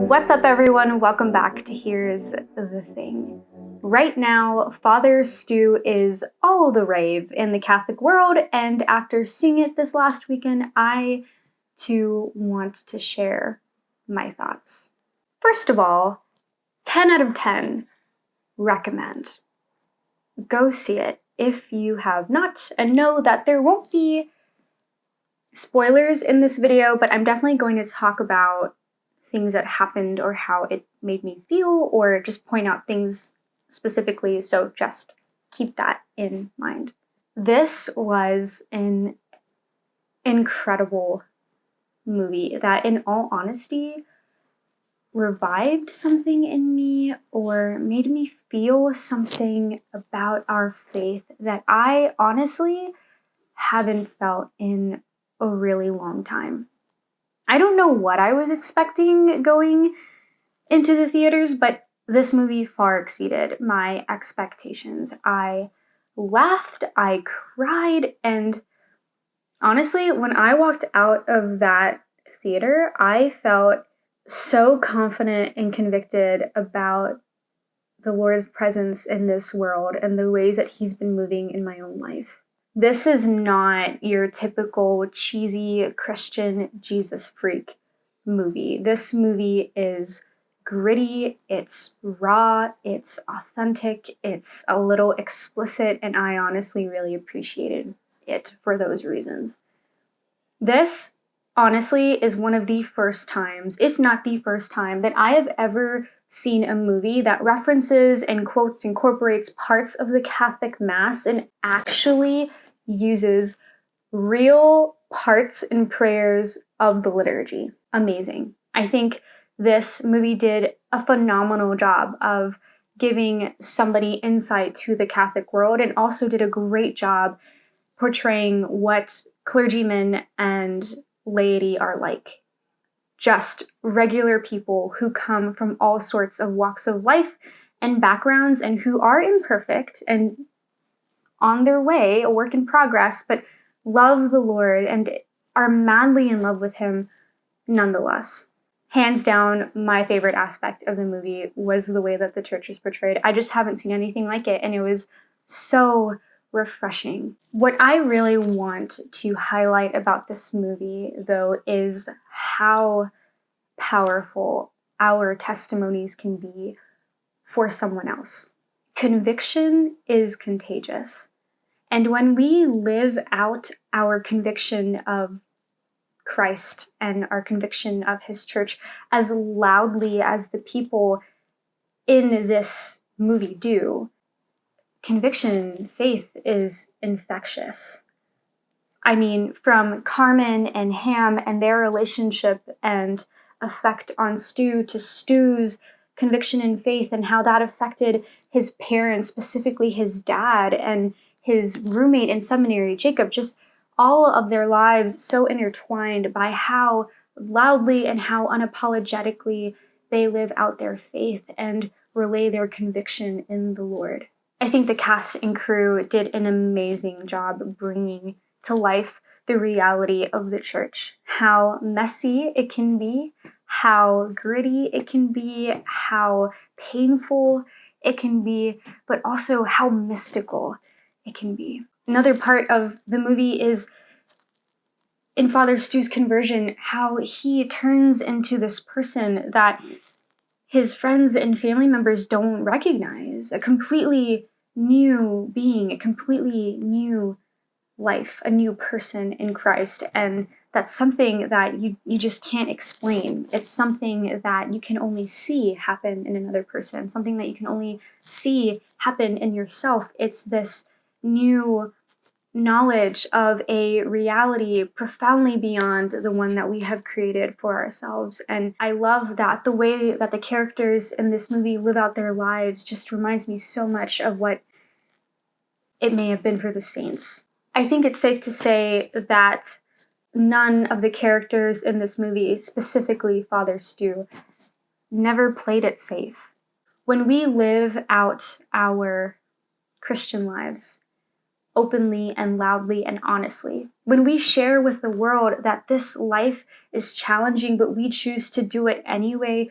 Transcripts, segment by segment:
What's up, everyone? Welcome back to Here's the Thing. Right now, Father Stu is all the rave in the Catholic world, and after seeing it this last weekend, I too want to share my thoughts. First of all, 10 out of 10 recommend. Go see it if you have not, and know that there won't be spoilers in this video, but I'm definitely going to talk about things that happened or how it made me feel, or just point out things specifically, so just keep that in mind. This was an incredible movie that, in all honesty, revived something in me or made me feel something about our faith that I honestly haven't felt in a really long time. I don't know what I was expecting going into the theaters, but this movie far exceeded my expectations. I laughed, I cried, and honestly, when I walked out of that theater, I felt so confident and convicted about the Lord's presence in this world and the ways that He's been moving in my own life. This is not your typical cheesy Christian Jesus freak movie. This movie is gritty, it's raw, it's authentic, it's a little explicit, and I honestly really appreciated it for those reasons. This, honestly, is one of the first times, if not the first time, that I have ever seen a movie that references and quotes, incorporates parts of the Catholic Mass and actually uses real parts and prayers of the liturgy. Amazing. I think this movie did a phenomenal job of giving somebody insight to the Catholic world, and also did a great job portraying what clergymen and laity are like. Just regular people who come from all sorts of walks of life and backgrounds, and who are imperfect and on their way, a work in progress, but love the Lord and are madly in love with Him nonetheless. Hands down, my favorite aspect of the movie was the way that the church was portrayed. I just haven't seen anything like it, and it was so refreshing. What I really want to highlight about this movie, though, is how powerful our testimonies can be for someone else. Conviction is contagious. And when we live out our conviction of Christ and our conviction of His church as loudly as the people in this movie do, conviction, faith is infectious. I mean, from Carmen and Ham and their relationship and effect on Stu, to Stu's conviction and faith and how that affected his parents, specifically his dad and his roommate in seminary, Jacob, just all of their lives so intertwined by how loudly and how unapologetically they live out their faith and relay their conviction in the Lord. I think the cast and crew did an amazing job bringing to life the reality of the church, how messy it can be, how gritty it can be, how painful it can be, but also how mystical it can be. Another part of the movie is in Father Stu's conversion, how he turns into this person that his friends and family members don't recognize, a completely new being, a completely new life, a new person in Christ. And that's something that you just can't explain. It's something that you can only see happen in another person, something that you can only see happen in yourself. It's this new knowledge of a reality profoundly beyond the one that we have created for ourselves. And I love that the way that the characters in this movie live out their lives just reminds me so much of what it may have been for the saints. I think it's safe to say that none of the characters in this movie, specifically Father Stu, never played it safe. When we live out our Christian lives, openly and loudly and honestly. When we share with the world that this life is challenging, but we choose to do it anyway,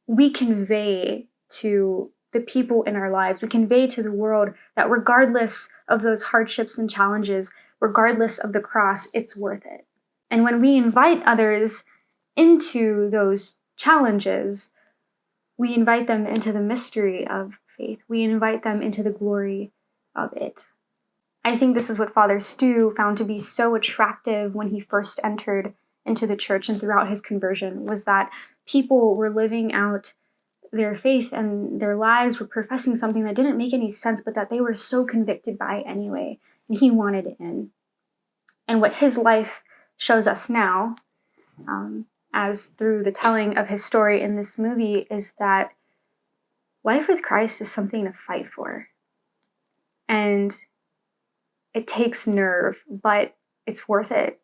we convey to the people in our lives, we convey to the world that regardless of those hardships and challenges, regardless of the cross, it's worth it. And when we invite others into those challenges, we invite them into the mystery of faith. We invite them into the glory of it. I think this is what Father Stu found to be so attractive when he first entered into the church and throughout his conversion, was that people were living out their faith and their lives were professing something that didn't make any sense, but that they were so convicted by anyway, and he wanted it in. And what his life shows us now, as through the telling of his story in this movie, is that life with Christ is something to fight for. And it takes nerve, but it's worth it.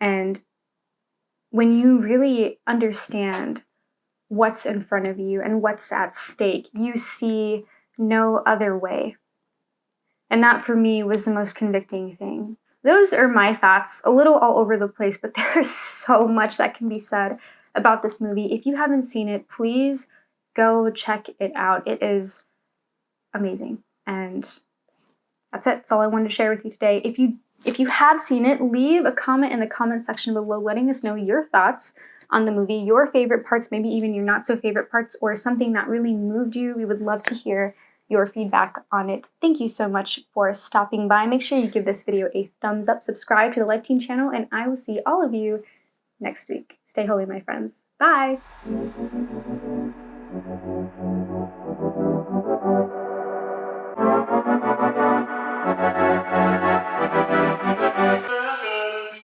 And when you really understand what's in front of you and what's at stake, you see no other way. And that for me was the most convicting thing. Those are my thoughts, a little all over the place, but there's so much that can be said about this movie. If you haven't seen it, please go check it out. It is amazing. And that's it. That's all I wanted to share with you today. If you have seen it, leave a comment in the comment section below letting us know your thoughts on the movie, your favorite parts, maybe even your not so favorite parts, or something that really moved you. We would love to hear your feedback on it. Thank you so much for stopping by. Make sure you give this video a thumbs up, subscribe to the Life Team channel, and I will see all of you next week. Stay holy, my friends. Bye!